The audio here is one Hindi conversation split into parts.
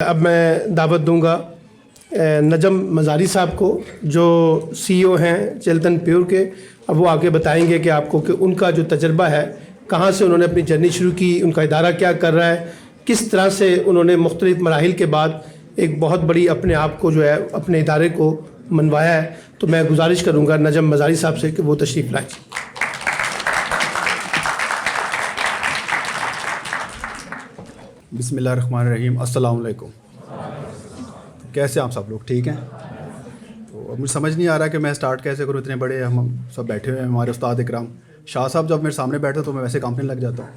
अब मैं दावत दूंगा नजम मज़ारी साहब को, जो सीईओ हैं चिल्तन प्योर के। अब वो आके बताएंगे कि आपको कि उनका जो तजर्बा है, कहाँ से उन्होंने अपनी जर्नी शुरू की, उनका इदारा क्या कर रहा है, किस तरह से उन्होंने मुख्तलिफ मराहिल के बाद एक बहुत बड़ी अपने आप को जो है अपने इदारे को मनवाया है। तो मैं गुजारिश करूँगा नजम मज़ारी साहब से कि वो तशरीफ़ लाएँ। बिस्मिल्लाहिर्रहमानिर्रहीम। अस्सलाम वालेकुम। कैसे आप सब लोग ठीक हैं? तो अब मुझे समझ नहीं आ रहा कि मैं स्टार्ट कैसे करूँ। इतने बड़े हम सब बैठे हुए हैं, हमारे उस्ताद इकराम शाह साहब जब मेरे सामने बैठते तो मैं वैसे कांपने लग जाता हूँ।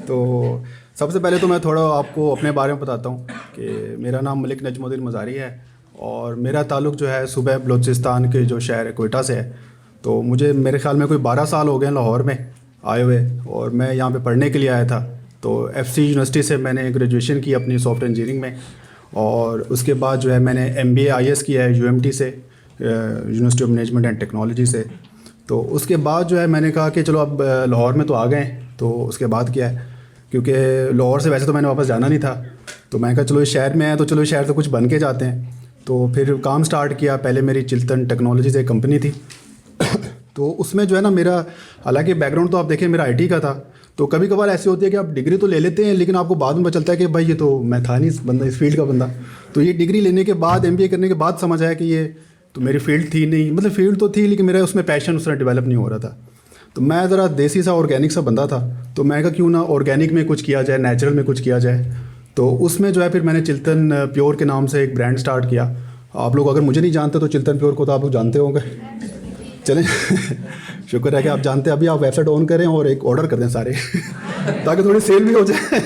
तो सबसे पहले तो मैं थोड़ा आपको अपने बारे में बताता हूँ कि मेरा नाम मलिक नजमुद्दीन मज़ारी है और मेरा ताल्लुक़ जो है सूबे बलूचिस्तान के जो शहर कोयटा से है। तो मुझे मेरे ख़्याल में कोई 12 साल हो गए लाहौर में आए हुए, और मैं यहाँ पे पढ़ने के लिए आया था। तो FC यूनिवर्सिटी से मैंने ग्रेजुएशन की अपनी सॉफ्टवेयर इंजीनियरिंग में, और उसके बाद जो है मैंने MBA IS किया है UMT से, university of management and technology से। तो उसके बाद जो है मैंने कहा कि चलो अब लाहौर में तो आ गए, तो उसके बाद क्या है, क्योंकि लाहौर से वैसे तो मैंने वापस जाना नहीं था, तो मैं कहा चलो इस शहर में है तो चलो इस शहर से कुछ बन के जाते हैं। तो फिर काम स्टार्ट किया। पहले मेरी चिल्तन टेक्नोलॉजी से एक कंपनी थी तो उसमें जो है ना मेरा, हालांकि बैकग्राउंड तो आप देखें मेरा IT का था। तो कभी कभार ऐसी होती है कि आप डिग्री तो ले लेते हैं, लेकिन आपको बाद में पता चलता है कि भाई ये तो मैं था नहीं इस बंदा, इस फील्ड का बंदा। तो ये डिग्री लेने के बाद MBA करने के बाद समझ आया कि ये तो मेरी फील्ड थी नहीं, मतलब फील्ड तो थी लेकिन मेरा उसमें पैशन उस तरह डेवलप नहीं हो रहा था। तो मैं ज़रा देसी सा ऑर्गेनिक सा बंदा था, तो मैं कहा क्यों ना ऑर्गेनिक में कुछ किया जाए, नेचुरल में कुछ किया जाए। तो उसमें जो है फिर मैंने चिल्तन प्योर के नाम से एक ब्रांड स्टार्ट किया। आप लोग अगर मुझे नहीं जानते तो चिल्तन प्योर को तो आप लोग जानते होंगे। चलें शुक्र है कि आप जानते हैं। अभी आप वेबसाइट ऑन करें और एक ऑर्डर कर दें सारे ताकि थोड़ी सेल भी हो जाए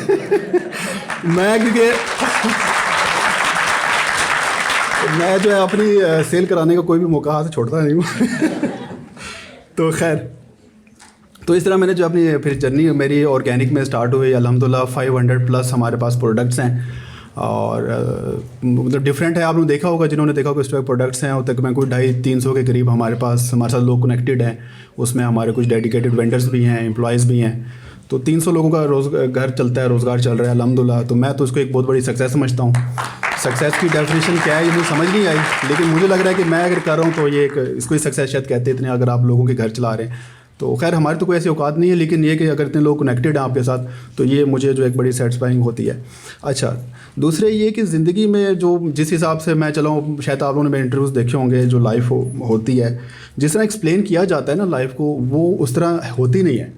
मैं क्योंकि मैं जो है अपनी सेल कराने का कोई भी मौका हाथ से छोड़ता नहीं हूँ तो खैर, तो इस तरह मैंने जो अपनी फिर जर्नी मेरी ऑर्गेनिक में स्टार्ट हुई। अल्हम्दुलिल्लाह 500 प्लस हमारे पास प्रोडक्ट्स हैं, और मतलब डिफरेंट है। आपने देखा होगा, जिन्होंने देखा होगा इस तरह प्रोडक्ट्स हैं, तकरीबन कोई 250-300 के करीब हमारे साथ लोग कनेक्टेड हैं। उसमें हमारे कुछ डेडिकेटेड वेंडर्स भी हैं, एम्प्लॉयज़ भी हैं। तो 300 लोगों का घर चलता है, रोज़गार चल रहा है अल्हम्दुलिल्लाह। तो मैं तो उसको एक बहुत बड़ी सक्सेस समझता हूँ। सक्सेस की डेफिनेशन क्या है ये मुझे समझ नहीं आई, लेकिन मुझे लग रहा है कि मैं अगर कर रहा हूँ तो ये इसको ही सक्सेस शायद कहते हैं, इतने अगर आप लोगों के घर चला रहे हैं। तो खैर हमारी तो कोई ऐसी औकात नहीं है, लेकिन ये कि अगर इतने लोग कनेक्टेड हैं आपके साथ तो ये मुझे जो एक बड़ी सेटिस्फाइंग होती है। अच्छा, दूसरे ये कि ज़िंदगी में जो जिस हिसाब से मैं चला हूँ, शायद आप लोगों ने मेरे इंटरव्यूज़ देखे होंगे, जो लाइफ होती है जिस तरह एक्सप्लेन किया जाता है ना लाइफ को, वो उस तरह होती नहीं है।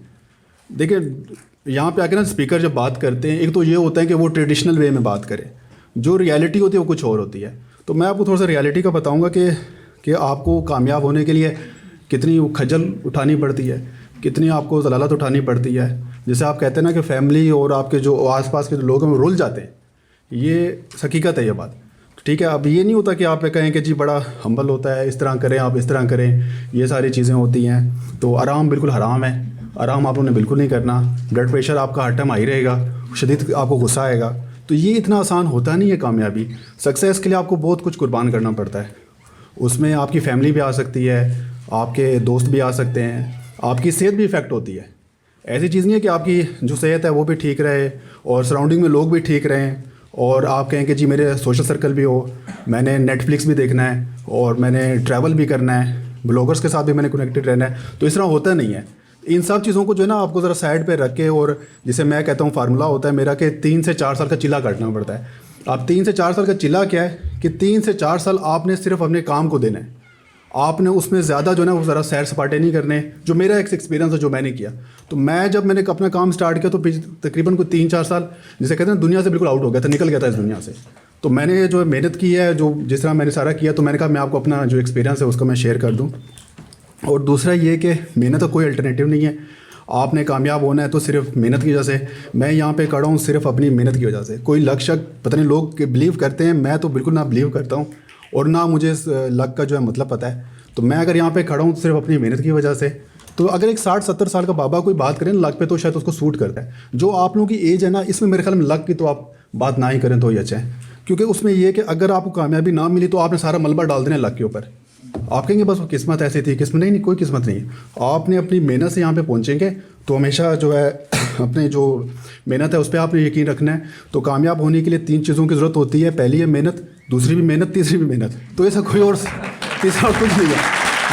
देखिए यहाँ पे आके ना स्पीकर जब बात करते हैं, एक तो ये होता है कि वो ट्रेडिशनल वे में बात करें, जो रियलिटी होती है वो कुछ और होती है। तो मैं आपको थोड़ा सा रियलिटी का बताऊँगा कि आपको कामयाब होने के लिए कितनी खजल उठानी पड़ती है, कितनी आपको ज़लालत उठानी पड़ती है। जैसे आप कहते हैं ना कि फैमिली और आपके जो आसपास के जो लोग हैं वो रुल जाते हैं, ये हकीकत है ये बात, ठीक है। अब ये नहीं होता कि आप कहें कि जी बड़ा हम्बल होता है, इस तरह करें, आप इस तरह करें, ये सारी चीज़ें होती हैं। तो आराम बिल्कुल हराम है, आराम आप लोगों ने बिल्कुल नहीं करना। ब्लड प्रेशर आपका हर टाइम हाई रहेगा, शदीद आपको गुस्सा आएगा। तो ये इतना आसान होता नहीं है कामयाबी। सक्सेस के लिए आपको बहुत कुछ कुर्बान करना पड़ता है। उसमें आपकी फैमिली भी आ सकती है, आपके दोस्त भी आ सकते हैं, आपकी सेहत भी इफ़ेक्ट होती है। ऐसी चीज़ नहीं है कि आपकी जो सेहत है वो भी ठीक रहे और सराउंडिंग में लोग भी ठीक रहें, और आप कहें कि जी मेरे सोशल सर्कल भी हो, मैंने नेटफ्लिक्स भी देखना है और मैंने ट्रैवल भी करना है, ब्लॉगर्स के साथ भी मैंने कनेक्टेड रहना है। तो इस तरह होता नहीं है। इन सब चीज़ों को जो है ना आपको ज़रा साइड पे रख के, और जिसे मैं कहता हूँ फार्मूला होता है मेरा कि 3 से 4 साल का चिल्ला काटना पड़ता है। आप 3 से 4 साल का चिल्ला क्या है कि 3 से 4 साल आपने सिर्फ अपने काम को देना है। आपने उसमें ज़्यादा जो है ना वो ज़रा सैर सपाटे नहीं करने। जो मेरा एक एक्सपीरियंस है जो मैंने किया, तो मैं जब मैंने अपना काम स्टार्ट किया तो तकरीबन कोई 3-4 साल जिसे कहते हैं दुनिया से बिल्कुल आउट हो गया था, निकल गया था इस दुनिया से। तो मैंने जो मेहनत की है, जो जिस तरह मैंने सारा किया, तो मैंने कहा मैं आपको अपना जो एक्सपीरियंस है उसका मैं शेयर कर दूँ। और दूसरा ये कि मेहनत का कोई अल्टरनेटिव नहीं है। आपने कामयाब होना है तो सिर्फ मेहनत की वजह से। मैं यहाँ पे खड़ा हूँ सिर्फ अपनी मेहनत की वजह से। कोई लक शक पता नहीं लोग बिलीव करते हैं, मैं तो बिल्कुल ना बिलीव करता हूँ, और ना मुझे इस लक का जो है मतलब पता है। तो मैं अगर यहाँ पे खड़ा हूँ सिर्फ अपनी मेहनत की वजह से, तो अगर एक 60-70 साल का बाबा कोई बात करें लक पे तो शायद उसको सूट करता है। जो आप लोगों की एज है ना, इसमें मेरे ख्याल में लक की तो आप बात ना ही करें तो ही अच्छा है, क्योंकि उसमें यह है कि अगर आपको कामयाबी ना मिली तो आपने सारा मलबा डाल देना लक के ऊपर। आप कहेंगे बस वो किस्मत ऐसी थी, किस्मत नहीं, कोई किस्मत नहीं। आपने अपनी मेहनत से यहाँ पे पहुँचेंगे तो हमेशा जो है अपने जो मेहनत है उस पर आपने यकीन रखना है। तो कामयाब होने के लिए 3 चीज़ों की ज़रूरत होती है, पहली है मेहनत, दूसरी भी मेहनत, तीसरी भी मेहनत। तो ऐसा कोई और तीसरा और कुछ नहीं है,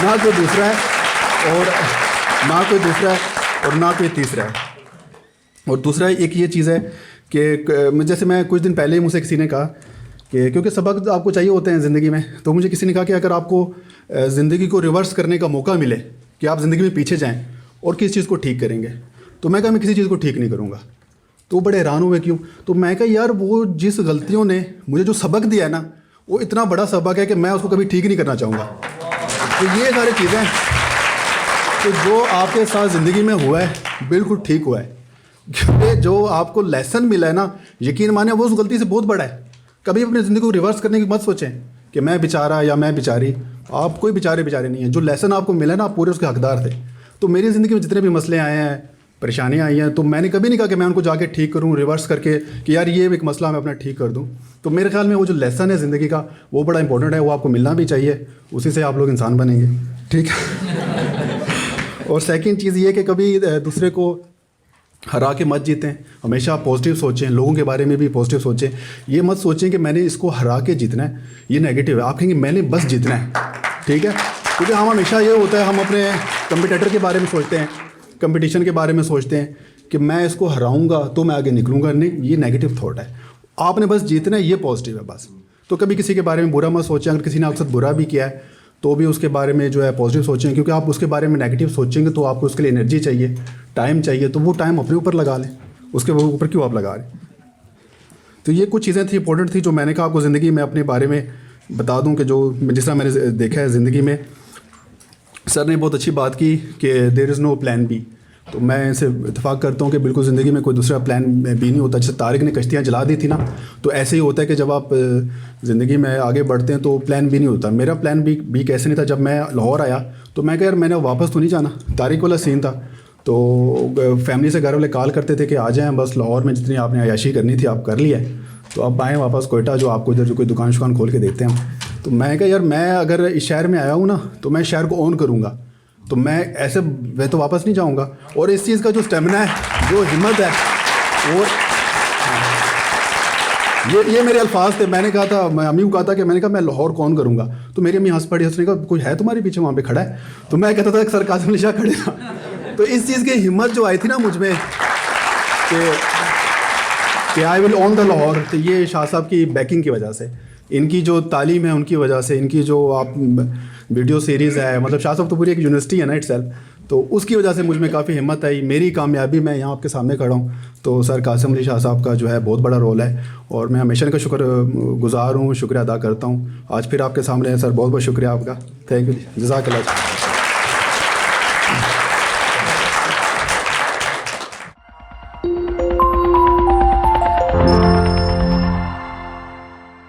ना कोई दूसरा है और ना कोई दूसरा है और ना कोई तीसरा है। और दूसरा एक ये चीज़ है कि जैसे मैं कुछ दिन पहले ही मुझसे किसी ने कहा कि क्योंकि सबक आपको चाहिए होते हैं ज़िंदगी में, तो मुझे किसी ने कहा कि अगर आपको ज़िंदगी को रिवर्स करने का मौका मिले कि आप ज़िंदगी में पीछे जाएं और किस चीज़ को ठीक करेंगे, तो मैं कहा मैं किसी चीज़ को ठीक नहीं करूँगा। तो वो बड़े हैरान हुए क्यों? तो मैं कहा यार वो जिस गलतियों ने मुझे जो सबक दिया है ना, वो इतना बड़ा सबक है कि मैं उसको कभी ठीक नहीं करना चाहूँगा। तो ये सारी चीज़ें तो जो आपके साथ ज़िंदगी में हुआ है बिल्कुल ठीक हुआ है, क्योंकि जो आपको लेसन मिला है ना, यकीन माने वो उस गलती से बहुत बड़ा है। कभी अपनी ज़िंदगी को रिवर्स करने की मत सोचें कि मैं बेचारा या मैं बेचारी। आप कोई बेचारे नहीं हैं। जो लेसन आपको मिला है ना, आप पूरे उसके हकदार थे। तो मेरी ज़िंदगी में जितने भी मसले आए हैं, परेशानियाँ आई हैं, तो मैंने कभी नहीं कहा कि मैं उनको जाके ठीक करूँ रिवर्स करके कि यार ये एक मसला मैं अपना ठीक कर दूँ। तो मेरे ख्याल में वो जो लेसन है ज़िंदगी का, वो बड़ा इंपॉर्टेंट है, वो आपको मिलना भी चाहिए, उसी से आप लोग इंसान बनेंगे। ठीक है। और सेकंड चीज़ ये कि कभी दूसरे को हरा के मत जीतें, हमेशा आप पॉजिटिव सोचें, लोगों के बारे में भी पॉजिटिव सोचें। ये मत सोचें कि मैंने इसको हरा के जीतना है, ये नेगेटिव है। आप कहेंगे मैंने बस जीतना है, ठीक है, क्योंकि हम हमेशा ये होता है, हम अपने कंपटीटर के बारे में सोचते हैं, कंपटीशन के बारे में सोचते हैं कि मैं इसको हराऊंगा तो मैं आगे निकलूंगा। नहीं, ये नेगेटिव थॉट है। आपने बस जीतना है, ये पॉजिटिव है बस। तो कभी किसी के बारे में बुरा मत सोचें। अगर किसी ने आपके साथ बुरा भी किया है तो भी उसके बारे में जो है पॉजिटिव सोचें, क्योंकि आप उसके बारे में नेगेटिव सोचेंगे तो आपको उसके लिए एनर्जी चाहिए, टाइम चाहिए, तो वो टाइम अपने ऊपर लगा लें, उसके ऊपर क्यों आप लगा रहे हैं। तो ये कुछ चीज़ें थी, इंपॉर्टेंट थी, जो मैंने कहा आपको ज़िंदगी में अपने बारे में बता दूं कि जो जिस तरह मैंने देखा है ज़िंदगी में। सर ने बहुत अच्छी बात की कि there is no plan B, तो मैं इसे इत्तेफाक करता हूँ कि बिल्कुल ज़िंदगी में कोई दूसरा प्लान बी नहीं होता। जैसे तारिक ने कश्तियाँ जला दी थी ना, तो ऐसे ही होता है कि जब आप ज़िंदगी में आगे बढ़ते हैं तो प्लान बी नहीं होता। मेरा प्लान बी कैसे नहीं था, जब मैं लाहौर आया तो मैं कहा यार मैंने वापस तो नहीं जाना, तारिक वाला सीन था। तो फैमिली से घर वाले कॉल करते थे कि आ जाएँ, बस लाहौर में जितनी आपने अयाशी करनी थी आप कर लिया है, तो आप आएँ वापस कोयटा, जो आपको इधर जो कोई दुकान शुकान खोल के देते हैं। तो मैं कहा यार मैं अगर इस शहर में आया हूँ ना, तो मैं शहर को ओन करूँगा, तो मैं ऐसे मैं तो वापस नहीं जाऊंगा। और इस चीज़ का जो स्टेमिना है, जो हिम्मत है, वो ये मेरे अल्फाज थे। मैंने कहा था, मैं अम्मी को कहा था कि मैंने कहा मैं लाहौर कौन करूंगा, तो मेरी अम्मी हंस पड़ी, उसने कहा कोई है तुम्हारे पीछे वहाँ पे खड़ा है? तो मैं कहता था सर कासिम अली शाह खड़े था। तो इस चीज़ की हिम्मत जो आई थी ना मुझ में कि I will own the Lahore, तो ये शाह साहब की बैकिंग की वजह से, इनकी जो तालीम है उनकी वजह से, इनकी जो आप वीडियो सीरीज़ है, मतलब शाह साहब तो पूरी एक यूनिवर्सिटी है ना इटसेल्फ, तो उसकी वजह से मुझ में काफ़ी हिम्मत आई। मेरी कामयाबी मैं यहाँ आपके सामने खड़ा हूँ, तो सर कासिम अली शाह साहब का जो है बहुत बड़ा रोल है, और मैं हमेशा इनका गुज़ार हूँ, शुक्रिया अदा करता हूँ। आज फिर आपके सामने है सर, बहुत बहुत शुक्रिया आपका। थैंक यू, जज़ाकल्लाह।